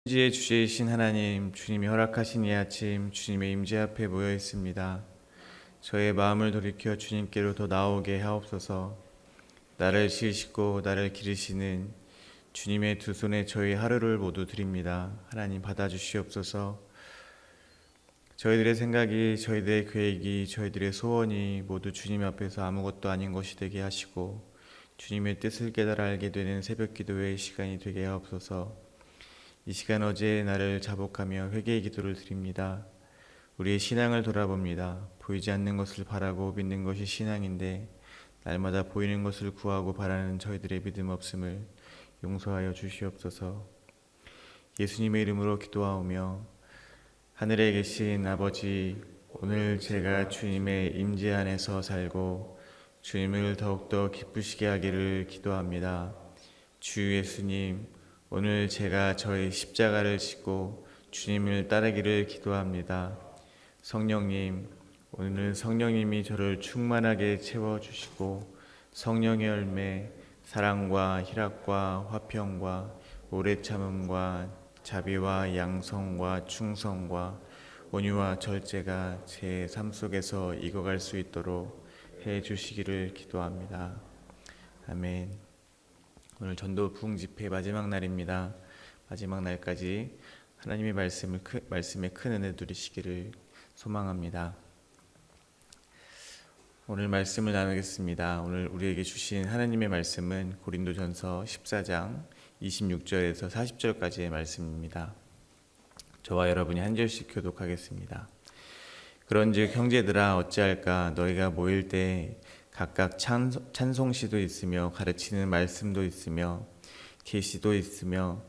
지의 주제이신 하나님, 주님이 허락하신 이 아침 주님의 임재 앞에 모여 있습니다. 저의 마음을 돌이켜 주님께로 더 나오게 하옵소서. 나를 지으시고 나를 기르시는 주님의 두 손에 저희 하루를 모두 드립니다. 하나님 받아주시옵소서. 저희들의 생각이, 저희들의 계획이, 저희들의 소원이 모두 주님 앞에서 아무것도 아닌 것이 되게 하시고 주님의 뜻을 깨달아 알게 되는 새벽 기도의 시간이 되게 하옵소서. 이 시간 어제의 나를 자복하며 회개의 기도를 드립니다. 우리의 신앙을 돌아봅니다. 보이지 않는 것을 바라고 믿는 것이 신앙인데 날마다 보이는 것을 구하고 바라는 저희들의 믿음 없음을 용서하여 주시옵소서. 예수님의 이름으로 기도하오며 하늘에 계신 아버지, 오늘 제가 주님의 임재 안에서 살고 주님을 더욱더 기쁘시게 하기를 기도합니다. 주 예수님, 오늘 제가 저의 십자가를 지고 주님을 따르기를 기도합니다. 성령님, 오늘은 성령님이 저를 충만하게 채워주시고 성령의 열매, 사랑과 희락과 화평과 오래 참음과 자비와 양성과 충성과 온유와 절제가 제 삶 속에서 익어갈 수 있도록 해주시기를 기도합니다. 아멘. 오늘 전도 부흥 집회 마지막 날입니다. 마지막 날까지 하나님의 말씀에 큰 은혜 누리시기를 소망합니다. 오늘 말씀을 나누겠습니다. 오늘 우리에게 주신 하나님의 말씀은 고린도전서 14장 26절에서 40절까지의 말씀입니다. 저와 여러분이 한 절씩 교독하겠습니다. 그런즉 형제들아 어찌할까, 너희가 모일 때 각각 찬송시도 있으며 가르치는 말씀도 있으며 계시도 있으며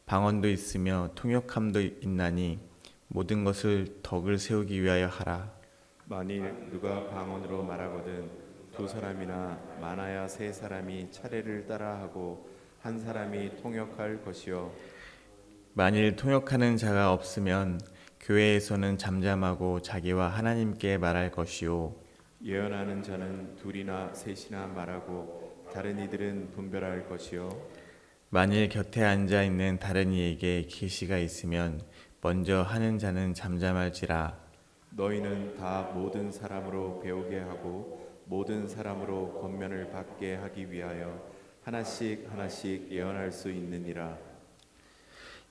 방언도 있으며 통역함도 있나니 모든 것을 덕을 세우기 위하여 하라. 만일 누가 방언으로 말하거든 두 사람이나 많아야 세 사람이 차례를 따라하고 한 사람이 통역할 것이요, 만일 통역하는 자가 없으면 교회에서는 잠잠하고 자기와 하나님께 말할 것이요, 예언하는 자는 둘이나 셋이나 말하고 다른 이들은 분별할 것이요, 만일 곁에 앉아 있는 다른 이에게 계시가 있으면 먼저 하는 자는 잠잠할지라. 너희는 다 모든 사람으로 배우게 하고 모든 사람으로 권면을 받게 하기 위하여 하나씩 하나씩 예언할 수 있느니라.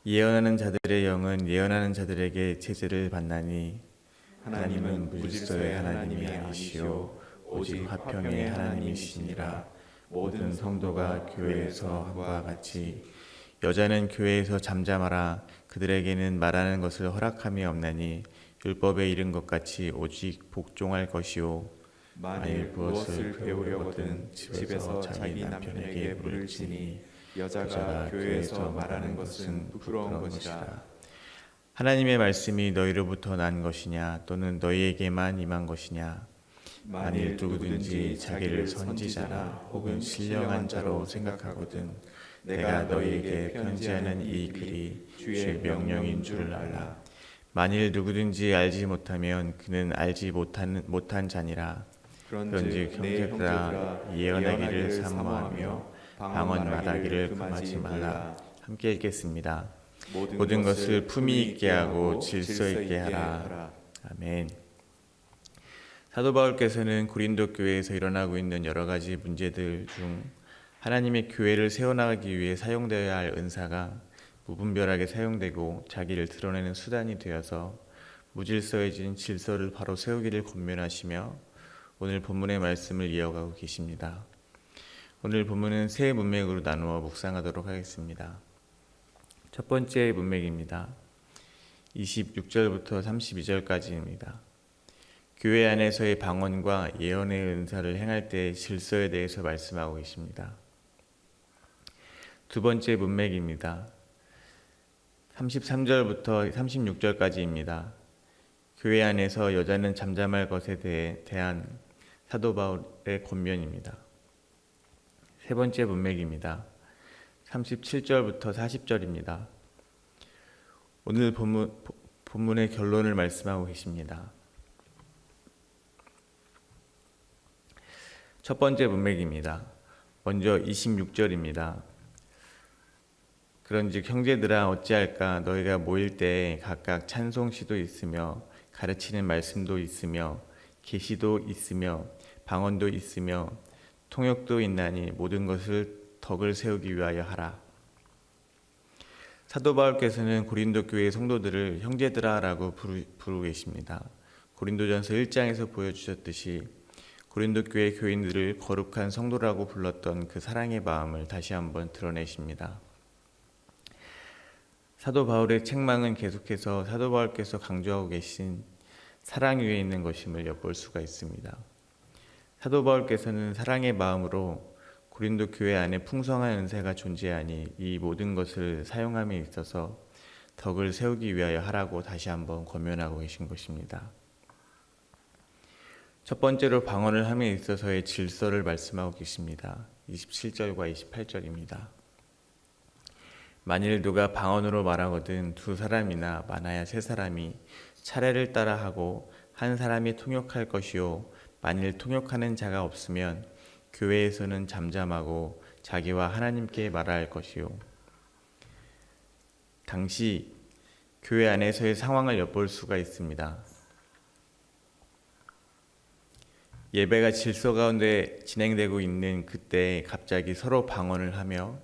예언하는 자들의 영은 예언하는 자들에게 제재를 받나니 하나님은 무질서의 하나님이 아니시오 오직 화평의 하나님이시니라. 모든 성도가 교회에서 함과 같이 여자는 교회에서 잠잠하라. 그들에게는 말하는 것을 허락함이 없나니 율법에 이른 것 같이 오직 복종할 것이요, 만일 무엇을 배우려거든 집에서 자기 남편에게 물을 지니 여자가 교회에서 말하는 것은 부끄러운 것이라. 하나님의 말씀이 너희로부터 난 것이냐 또는 너희에게만 임한 것이냐. 만일 누구든지 자기를 선지자나 혹은 신령한 자로 생각하거든 내가 너희에게 편지하는 이 글이 주의 명령인 줄 알라. 만일 누구든지 알지 못하면 그는 알지 못한 자니라. 그런즉 형제들아, 예언하기를 사모하며 방언 말하기를 금하지 말라. 함께 읽겠습니다. 모든 것을 품위 있게 하고 질서 있게 하라. 아멘. 사도 바울께서는 고린도 교회에서 일어나고 있는 여러 가지 문제들 중 하나님의 교회를 세워나가기 위해 사용되어야 할 은사가 무분별하게 사용되고 자기를 드러내는 수단이 되어서 무질서해진 질서를 바로 세우기를 권면하시며 오늘 본문의 말씀을 이어가고 계십니다. 오늘 본문은 세 문맥으로 나누어 묵상하도록 하겠습니다. 첫 번째 문맥입니다. 26절부터 32절까지입니다. 교회 안에서의 방언과 예언의 은사를 행할 때의 질서에 대해서 말씀하고 계십니다. 두 번째 문맥입니다. 33절부터 36절까지입니다. 교회 안에서 여자는 잠잠할 것에 대한 사도 바울의 권면입니다. 세 번째 문맥입니다. 37절부터 40절입니다. 오늘 본문의 결론을 말씀하고 계십니다. 첫 번째 문맥입니다. 먼저 26절입니다. 그런즉 형제들아 어찌할까 너희가 모일 때 각각 찬송시도 있으며 가르치는 말씀도 있으며 계시도 있으며 방언도 있으며 통역도 있나니 모든 것을 덕을 세우기 위하여 하라. 사도 바울께서는 고린도 교회 성도들을 형제들아라고 부르고 계십니다. 고린도전서 1장에서 보여주셨듯이 고린도 교회 교인들을 거룩한 성도라고 불렀던 그 사랑의 마음을 다시 한번 드러내십니다. 사도 바울의 책망은 계속해서 사도 바울께서 강조하고 계신 사랑 위에 있는 것임을 엿볼 수가 있습니다. 사도 바울께서는 사랑의 마음으로 고린도 교회 안에 풍성한 은사가 존재하니 이 모든 것을 사용함에 있어서 덕을 세우기 위하여 하라고 다시 한번 권면하고 계신 것입니다. 첫 번째로 방언을 함에 있어서의 질서를 말씀하고 계십니다. 27절과 28절입니다. 만일 누가 방언으로 말하거든 두 사람이나 많아야 세 사람이 차례를 따라 하고 한 사람이 통역할 것이요 만일 통역하는 자가 없으면 교회에서는 잠잠하고 자기와 하나님께 말할 것이요. 당시 교회 안에서의 상황을 엿볼 수가 있습니다. 예배가 질서 가운데 진행되고 있는 그때 갑자기 서로 방언을 하며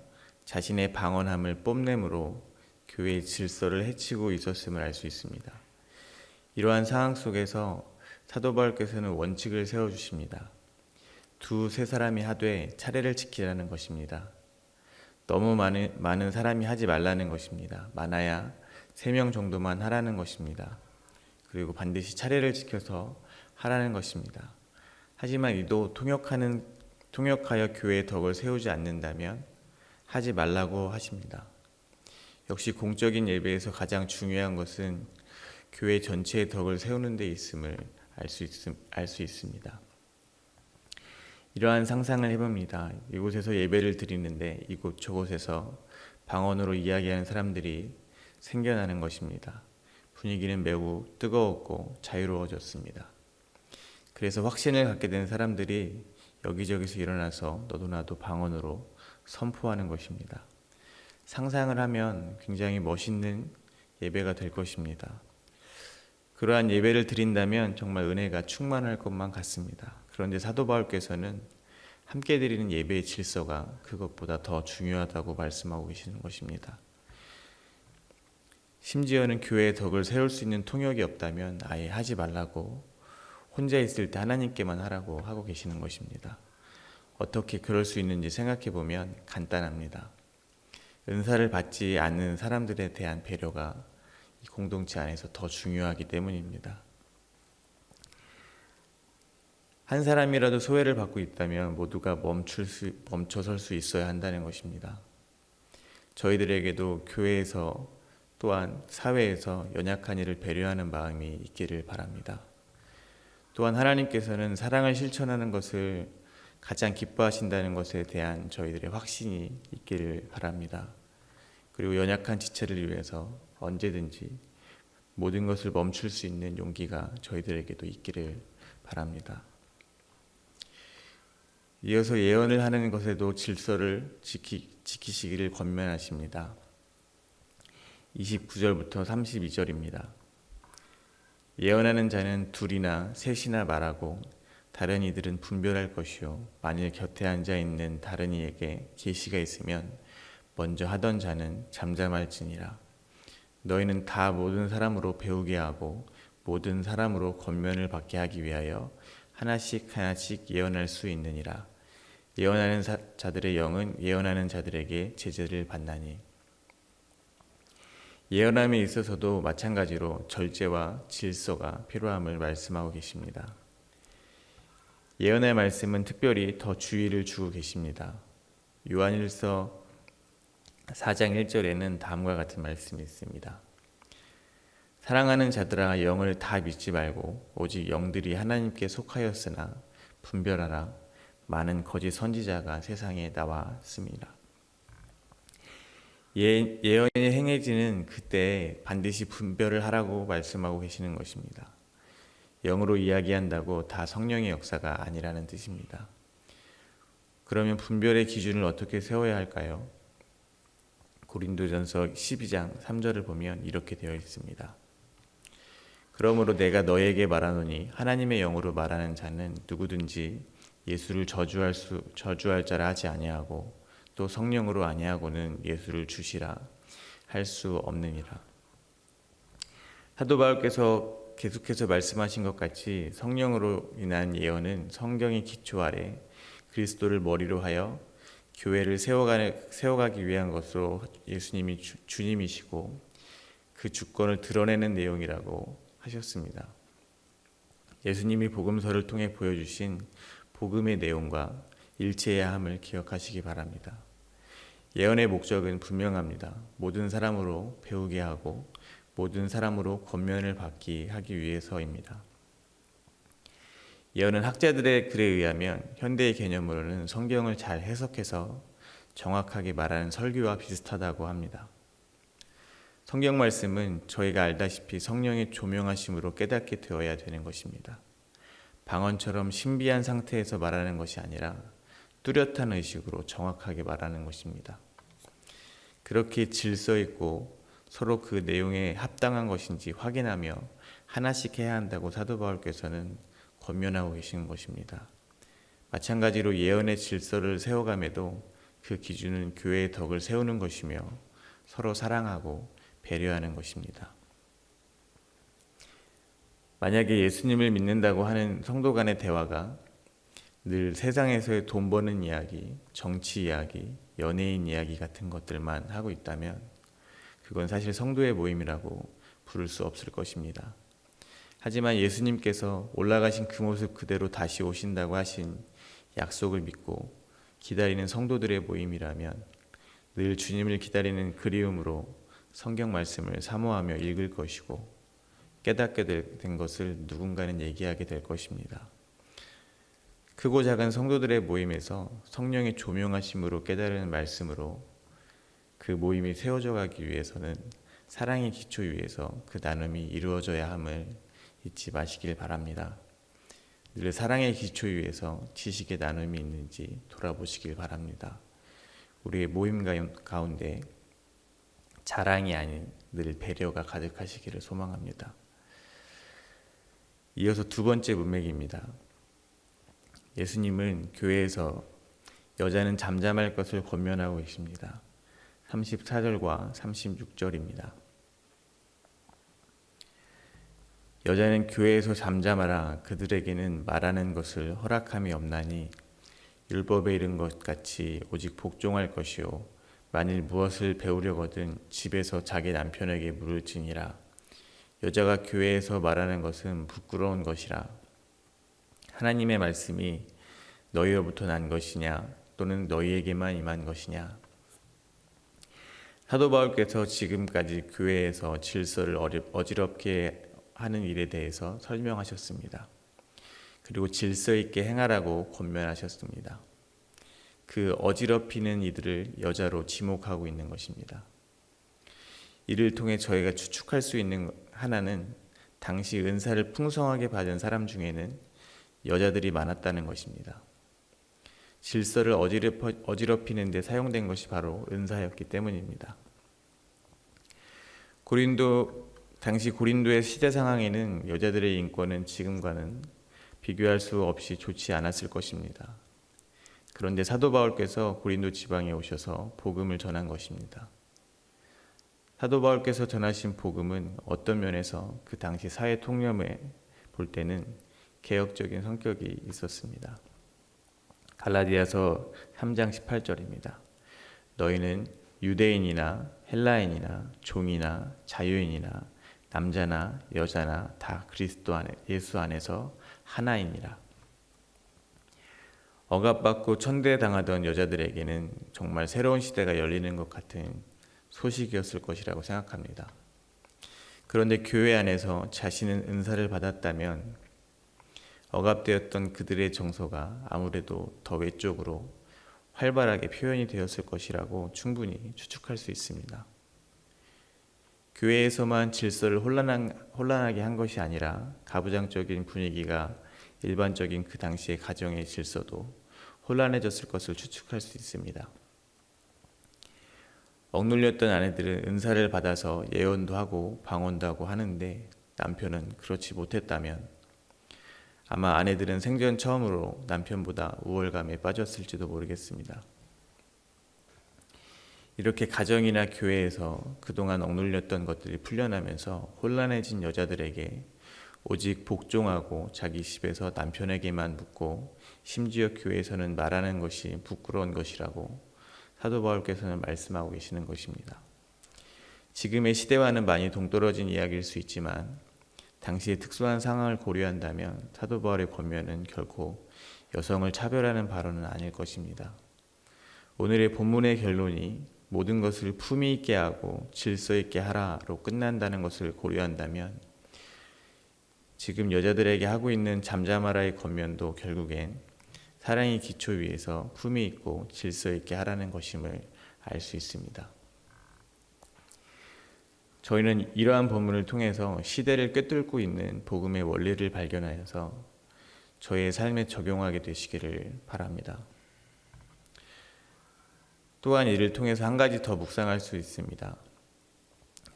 자신의 방언함을 뽐내므로 교회의 질서를 해치고 있었음을 알 수 있습니다. 이러한 상황 속에서 사도 바울께서는 원칙을 세워주십니다. 두세 사람이 하되 차례를 지키라는 것입니다. 너무 많은 사람이 하지 말라는 것입니다. 많아야 3명 정도만 하라는 것입니다. 그리고 반드시 차례를 지켜서 하라는 것입니다. 하지만 이도 통역하여 교회의 덕을 세우지 않는다면 하지 말라고 하십니다. 역시 공적인 예배에서 가장 중요한 것은 교회 전체의 덕을 세우는 데 있음을 알 수 있습니다. 이러한 상상을 해봅니다. 이곳에서 예배를 드리는데 이곳 저곳에서 방언으로 이야기하는 사람들이 생겨나는 것입니다. 분위기는 매우 뜨거웠고 자유로워졌습니다. 그래서 확신을 갖게 된 사람들이 여기저기서 일어나서 너도 나도 방언으로 선포하는 것입니다. 상상을 하면 굉장히 멋있는 예배가 될 것입니다. 그러한 예배를 드린다면 정말 은혜가 충만할 것만 같습니다. 그런데 사도 바울께서는 함께 드리는 예배의 질서가 그것보다 더 중요하다고 말씀하고 계시는 것입니다. 심지어는 교회의 덕을 세울 수 있는 통역이 없다면 아예 하지 말라고 혼자 있을 때 하나님께만 하라고 하고 계시는 것입니다. 어떻게 그럴 수 있는지 생각해 보면 간단합니다. 은사를 받지 않는 사람들에 대한 배려가 이 공동체 안에서 더 중요하기 때문입니다. 한 사람이라도 소외를 받고 있다면 모두가 멈춰설 수 있어야 한다는 것입니다. 저희들에게도 교회에서 또한 사회에서 연약한 이를 배려하는 마음이 있기를 바랍니다. 또한 하나님께서는 사랑을 실천하는 것을 가장 기뻐하신다는 것에 대한 저희들의 확신이 있기를 바랍니다. 그리고 연약한 지체를 위해서 언제든지 모든 것을 멈출 수 있는 용기가 저희들에게도 있기를 바랍니다. 이어서 예언을 하는 것에도 질서를 지키시기를 권면하십니다. 29절부터 32절입니다. 예언하는 자는 둘이나 셋이나 말하고 다른 이들은 분별할 것이요 만일 곁에 앉아 있는 다른 이에게 계시가 있으면 먼저 하던 자는 잠잠할지니라. 너희는 다 모든 사람으로 배우게 하고 모든 사람으로 권면을 받게 하기 위하여 하나씩 예언할 수 있느니라. 예언하는 자들의 영은 예언하는 자들에게 제재를 받나니. 예언함에 있어서도 마찬가지로 절제와 질서가 필요함을 말씀하고 계십니다. 예언의 말씀은 특별히 더 주의를 주고 계십니다. 요한일서 4장 1절에는 다음과 같은 말씀이 있습니다. 사랑하는 자들아 영을 다 믿지 말고 오직 영들이 하나님께 속하였으나 분별하라. 많은 거짓 선지자가 세상에 나왔습니다. 예언이 행해지는 그때 반드시 분별을 하라고 말씀하고 계시는 것입니다. 영으로 이야기한다고 다 성령의 역사가 아니라는 뜻입니다. 그러면 분별의 기준을 어떻게 세워야 할까요? 고린도전서 12장 3절을 보면 이렇게 되어 있습니다. 그러므로 내가 너에게 말하노니 하나님의 영으로 말하는 자는 누구든지 예수를 저주할 자라 하지 아니하고 또 성령으로 아니하고는 예수를 주시라 할 수 없느니라. 사도 바울께서 계속해서 말씀하신 것 같이 성령으로 인한 예언은 성경의 기초 아래 그리스도를 머리로 하여 교회를 세워가기 위한 것으로 예수님이 주님이시고 그 주권을 드러내는 내용이라고 하셨습니다. 예수님이 복음서를 통해 보여주신 복음의 내용과 일치해야 함을 기억하시기 바랍니다. 예언의 목적은 분명합니다. 모든 사람으로 배우게 하고 모든 사람으로 권면을 받게 하기 위해서입니다. 예언은 학자들의 글에 의하면 현대의 개념으로는 성경을 잘 해석해서 정확하게 말하는 설교와 비슷하다고 합니다. 성경 말씀은 저희가 알다시피 성령의 조명하심으로 깨닫게 되어야 되는 것입니다. 방언처럼 신비한 상태에서 말하는 것이 아니라 뚜렷한 의식으로 정확하게 말하는 것입니다. 그렇게 질서 있고 서로 그 내용에 합당한 것인지 확인하며 하나씩 해야 한다고 사도 바울께서는 권면하고 계시는 것입니다. 마찬가지로 예언의 질서를 세워감에도 그 기준은 교회의 덕을 세우는 것이며 서로 사랑하고 배려하는 것입니다. 만약에 예수님을 믿는다고 하는 성도 간의 대화가 늘 세상에서의 돈 버는 이야기, 정치 이야기, 연예인 이야기 같은 것들만 하고 있다면 그건 사실 성도의 모임이라고 부를 수 없을 것입니다. 하지만 예수님께서 올라가신 그 모습 그대로 다시 오신다고 하신 약속을 믿고 기다리는 성도들의 모임이라면 늘 주님을 기다리는 그리움으로 성경 말씀을 사모하며 읽을 것이고 깨닫게 된 것을 누군가는 얘기하게 될 것입니다. 크고 작은 성도들의 모임에서 성령의 조명하심으로 깨달은 말씀으로 그 모임이 세워져 가기 위해서는 사랑의 기초 위에서 그 나눔이 이루어져야 함을 잊지 마시길 바랍니다. 늘 사랑의 기초 위에서 지식의 나눔이 있는지 돌아보시길 바랍니다. 우리의 모임 가운데 자랑이 아닌 늘 배려가 가득하시기를 소망합니다. 이어서 두 번째 문맥입니다. 예수님은 교회에서 여자는 잠잠할 것을 권면하고 계십니다. 34절과 36절입니다. 여자는 교회에서 잠잠하라. 그들에게는 말하는 것을 허락함이 없나니 율법에 이른 것 같이 오직 복종할 것이요 만일 무엇을 배우려거든 집에서 자기 남편에게 물을지니라. 여자가 교회에서 말하는 것은 부끄러운 것이라. 하나님의 말씀이 너희로부터 난 것이냐 또는 너희에게만 임한 것이냐. 사도 바울께서 지금까지 교회에서 질서를 어지럽게 하는 일에 대해서 설명하셨습니다. 그리고 질서 있게 행하라고 권면하셨습니다. 그 어지럽히는 이들을 여자로 지목하고 있는 것입니다. 이를 통해 저희가 추측할 수 있는 하나는 당시 은사를 풍성하게 받은 사람 중에는 여자들이 많았다는 것입니다. 질서를 어지럽히는 데 사용된 것이 바로 은사였기 때문입니다. 당시 고린도의 시대 상황에는 여자들의 인권은 지금과는 비교할 수 없이 좋지 않았을 것입니다. 그런데 사도 바울께서 고린도 지방에 오셔서 복음을 전한 것입니다. 사도 바울께서 전하신 복음은 어떤 면에서 그 당시 사회 통념에 볼 때는 개혁적인 성격이 있었습니다. 갈라디아서 3장 18절입니다. 너희는 유대인이나 헬라인이나 종이나 자유인이나 남자나 여자나 다 그리스도 안에 예수 안에서 하나이니라. 억압받고 천대당하던 여자들에게는 정말 새로운 시대가 열리는 것 같은 소식이었을 것이라고 생각합니다. 그런데 교회 안에서 자신은 은사를 받았다면 억압되었던 그들의 정서가 아무래도 더 외적으로 활발하게 표현이 되었을 것이라고 충분히 추측할 수 있습니다. 교회에서만 질서를 혼란하게 한 것이 아니라 가부장적인 분위기가 일반적인 그 당시의 가정의 질서도 혼란해졌을 것을 추측할 수 있습니다. 억눌렸던 아내들은 은사를 받아서 예언도 하고 방언도 하고 하는데 남편은 그렇지 못했다면 아마 아내들은 생전 처음으로 남편보다 우월감에 빠졌을지도 모르겠습니다. 이렇게 가정이나 교회에서 그동안 억눌렸던 것들이 풀려나면서 혼란해진 여자들에게 오직 복종하고 자기 집에서 남편에게만 묻고 심지어 교회에서는 말하는 것이 부끄러운 것이라고 사도 바울께서는 말씀하고 계시는 것입니다. 지금의 시대와는 많이 동떨어진 이야기일 수 있지만 당시의 특수한 상황을 고려한다면 사도 바울의 권면은 결코 여성을 차별하는 발언은 아닐 것입니다. 오늘의 본문의 결론이 모든 것을 품위 있게 하고 질서 있게 하라로 끝난다는 것을 고려한다면 지금 여자들에게 하고 있는 잠잠하라의 권면도 결국엔 사랑의 기초 위에서 품위 있고 질서 있게 하라는 것임을 알 수 있습니다. 저희는 이러한 본문을 통해서 시대를 꿰뚫고 있는 복음의 원리를 발견하여서 저의 삶에 적용하게 되시기를 바랍니다. 또한 이를 통해서 한 가지 더 묵상할 수 있습니다.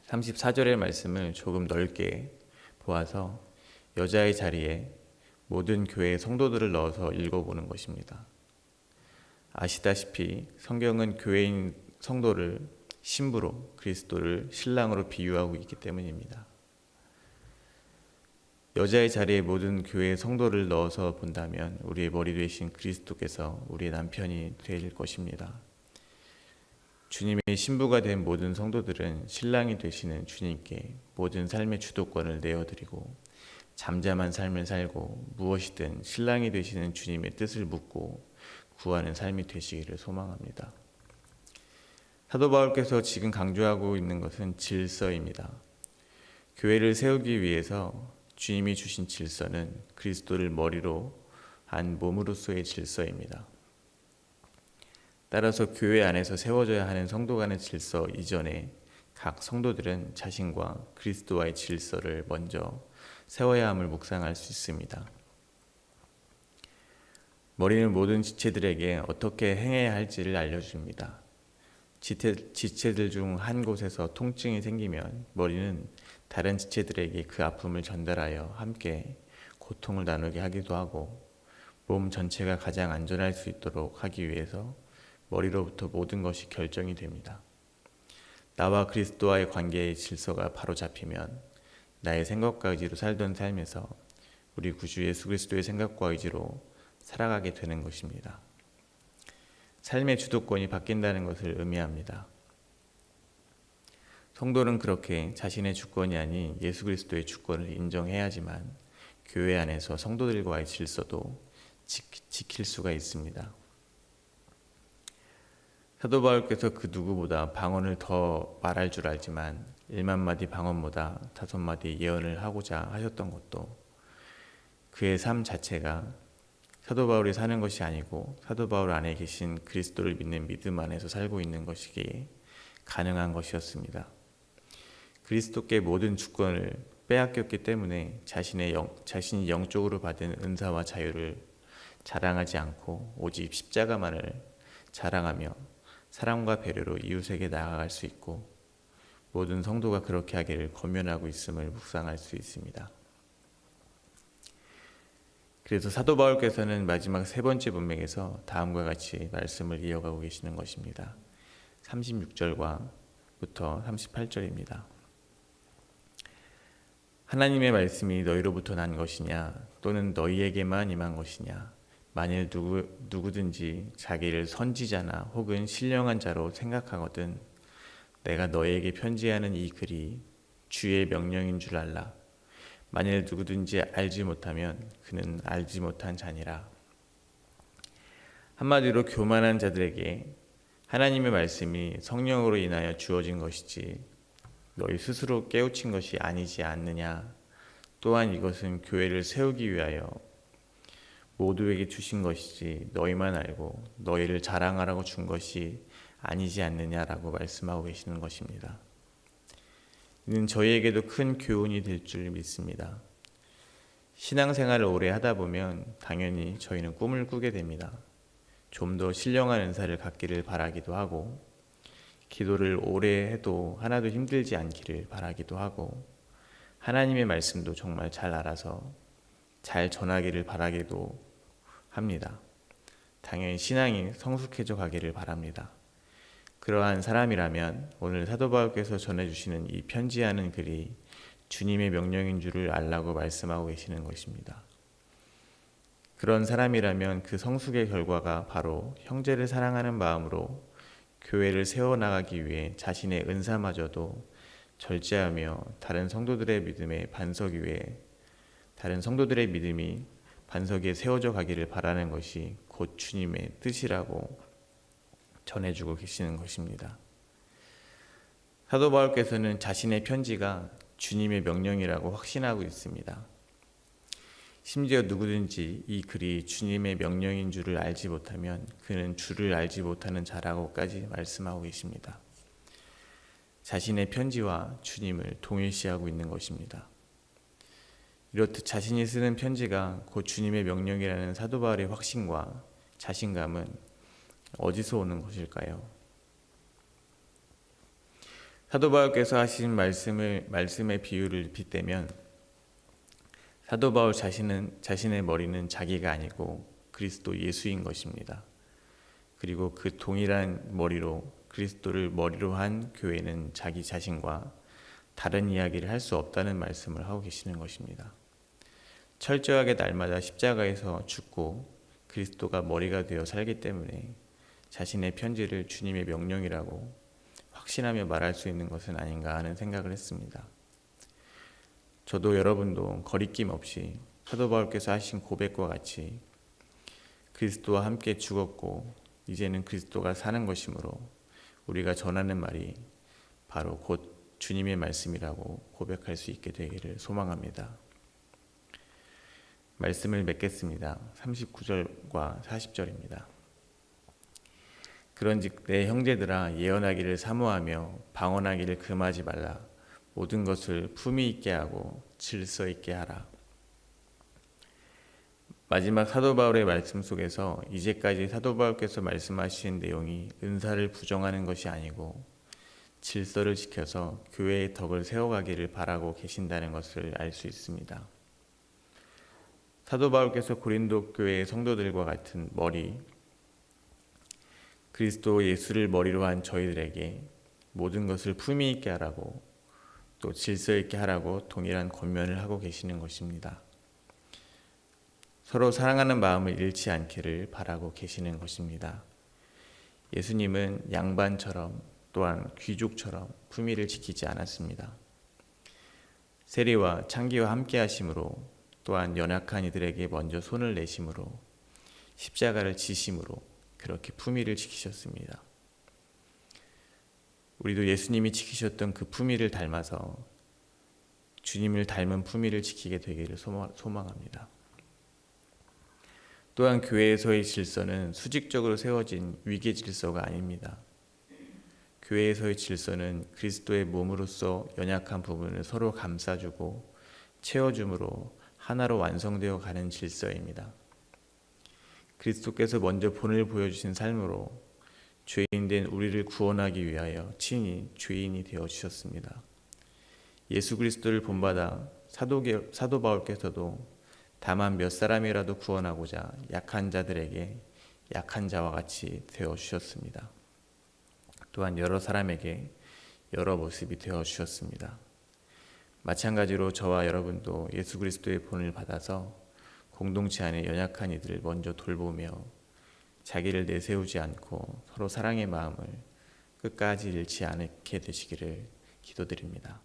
34절의 말씀을 조금 넓게 보아서 여자의 자리에 모든 교회의 성도들을 넣어서 읽어보는 것입니다. 아시다시피 성경은 교회인 성도를 신부로 그리스도를 신랑으로 비유하고 있기 때문입니다. 여자의 자리에 모든 교회의 성도를 넣어서 본다면 우리의 머리 되신 그리스도께서 우리의 남편이 될 것입니다. 주님의 신부가 된 모든 성도들은 신랑이 되시는 주님께 모든 삶의 주도권을 내어드리고 잠잠한 삶을 살고 무엇이든 신랑이 되시는 주님의 뜻을 묻고 구하는 삶이 되시기를 소망합니다. 사도 바울께서 지금 강조하고 있는 것은 질서입니다. 교회를 세우기 위해서 주님이 주신 질서는 그리스도를 머리로 한 몸으로서의 질서입니다. 따라서 교회 안에서 세워져야 하는 성도 간의 질서 이전에 각 성도들은 자신과 그리스도와의 질서를 먼저 세워야 함을 묵상할 수 있습니다. 머리는 모든 지체들에게 어떻게 행해야 할지를 알려줍니다. 지체들 중 한 곳에서 통증이 생기면 머리는 다른 지체들에게 그 아픔을 전달하여 함께 고통을 나누게 하기도 하고 몸 전체가 가장 안전할 수 있도록 하기 위해서 머리로부터 모든 것이 결정이 됩니다. 나와 그리스도와의 관계의 질서가 바로 잡히면 나의 생각과 의지로 살던 삶에서 우리 구주 예수 그리스도의 생각과 의지로 살아가게 되는 것입니다. 삶의 주도권이 바뀐다는 것을 의미합니다. 성도는 그렇게 자신의 주권이 아닌 예수 그리스도의 주권을 인정해야지만 교회 안에서 성도들과의 질서도 지킬 수가 있습니다. 사도 바울께서 그 누구보다 방언을 더 말할 줄 알지만 1만 마디 방언보다 5마디 예언을 하고자 하셨던 것도 그의 삶 자체가 사도 바울이 사는 것이 아니고 사도 바울 안에 계신 그리스도를 믿는 믿음 안에서 살고 있는 것이기에 가능한 것이었습니다. 그리스도께 모든 주권을 빼앗겼기 때문에 자신이 영적으로 받은 은사와 자유를 자랑하지 않고 오직 십자가만을 자랑하며 사랑과 배려로 이웃에게 나아갈 수 있고 모든 성도가 그렇게 하기를 권면하고 있음을 묵상할 수 있습니다. 그래서 사도 바울께서는 마지막 세 번째 문맥에서 다음과 같이 말씀을 이어가고 계시는 것입니다. 36절부터 38절입니다. 하나님의 말씀이 너희로부터 난 것이냐 또는 너희에게만 임한 것이냐 만일 누구든지 자기를 선지자나 혹은 신령한 자로 생각하거든 내가 너희에게 편지하는 이 글이 주의 명령인 줄 알라. 만일 누구든지 알지 못하면 그는 알지 못한 자니라. 한마디로 교만한 자들에게 하나님의 말씀이 성령으로 인하여 주어진 것이지 너희 스스로 깨우친 것이 아니지 않느냐. 또한 이것은 교회를 세우기 위하여 모두에게 주신 것이지 너희만 알고 너희를 자랑하라고 준 것이 아니지 않느냐라고 말씀하고 계시는 것입니다. 이는 저희에게도 큰 교훈이 될 줄 믿습니다. 신앙생활을 오래 하다 보면 당연히 저희는 꿈을 꾸게 됩니다. 좀 더 신령한 은사를 갖기를 바라기도 하고 기도를 오래 해도 하나도 힘들지 않기를 바라기도 하고, 하나님의 말씀도 정말 잘 알아서 잘 전하기를 바라기도 합니다. 당연히 신앙이 성숙해져 가기를 바랍니다. 그러한 사람이라면 오늘 사도 바울께서 전해주시는 이 편지하는 글이 주님의 명령인 줄을 알라고 말씀하고 계시는 것입니다. 그런 사람이라면 그 성숙의 결과가 바로 형제를 사랑하는 마음으로 교회를 세워나가기 위해 자신의 은사마저도 절제하며 다른 성도들의 믿음이 반석 위에 세워져 가기를 바라는 것이 곧 주님의 뜻이라고 전해주고 계시는 것입니다. 사도 바울께서는 자신의 편지가 주님의 명령이라고 확신하고 있습니다. 심지어 누구든지 이 글이 주님의 명령인 줄을 알지 못하면 그는 주를 알지 못하는 자라고까지 말씀하고 계십니다. 자신의 편지와 주님을 동일시하고 있는 것입니다. 이렇듯 자신이 쓰는 편지가 곧 주님의 명령이라는 사도 바울의 확신과 자신감은 어디서 오는 것일까요? 사도 바울께서 하신 말씀의 비유를 빗대면 사도 바울 자신의 머리는 자기가 아니고 그리스도 예수인 것입니다. 그리고 그 동일한 머리로 그리스도를 머리로 한 교회는 자기 자신과 다른 이야기를 할 수 없다는 말씀을 하고 계시는 것입니다. 철저하게 날마다 십자가에서 죽고 그리스도가 머리가 되어 살기 때문에 자신의 편지를 주님의 명령이라고 확신하며 말할 수 있는 것은 아닌가 하는 생각을 했습니다. 저도 여러분도 거리낌 없이 사도 바울께서 하신 고백과 같이 그리스도와 함께 죽었고 이제는 그리스도가 사는 것이므로 우리가 전하는 말이 바로 곧 주님의 말씀이라고 고백할 수 있게 되기를 소망합니다. 말씀을 맺겠습니다. 39절과 40절입니다. 그런즉 내 형제들아 예언하기를 사모하며 방언하기를 금하지 말라. 모든 것을 품위 있게 하고 질서 있게 하라. 마지막 사도 바울의 말씀 속에서 이제까지 사도 바울께서 말씀하신 내용이 은사를 부정하는 것이 아니고 질서를 지켜서 교회의 덕을 세워가기를 바라고 계신다는 것을 알 수 있습니다. 사도 바울께서 고린도 교회의 성도들과 같은 머리, 그리스도 예수를 머리로 한 저희들에게 모든 것을 품위 있게 하라고 또 질서 있게 하라고 동일한 권면을 하고 계시는 것입니다. 서로 사랑하는 마음을 잃지 않기를 바라고 계시는 것입니다. 예수님은 양반처럼 또한 귀족처럼 품위를 지키지 않았습니다. 세리와 창기와 함께 하심으로 또한 연약한 이들에게 먼저 손을 내심으로 십자가를 지심으로 그렇게 품위를 지키셨습니다. 우리도 예수님이 지키셨던 그 품위를 닮아서 주님을 닮은 품위를 지키게 되기를 소망합니다. 또한 교회에서의 질서는 수직적으로 세워진 위계 질서가 아닙니다. 교회에서의 질서는 그리스도의 몸으로서 연약한 부분을 서로 감싸주고 채워줌으로 하나로 완성되어 가는 질서입니다. 그리스도께서 먼저 본을 보여주신 삶으로 죄인된 우리를 구원하기 위하여 친히 죄인이 되어주셨습니다. 예수 그리스도를 본받아 사도 바울께서도 다만 몇 사람이라도 구원하고자 약한 자들에게 약한 자와 같이 되어주셨습니다. 또한 여러 사람에게 여러 모습이 되어주셨습니다. 마찬가지로 저와 여러분도 예수 그리스도의 본을 받아서 공동체 안에 연약한 이들을 먼저 돌보며 자기를 내세우지 않고 서로 사랑의 마음을 끝까지 잃지 않게 되시기를 기도드립니다.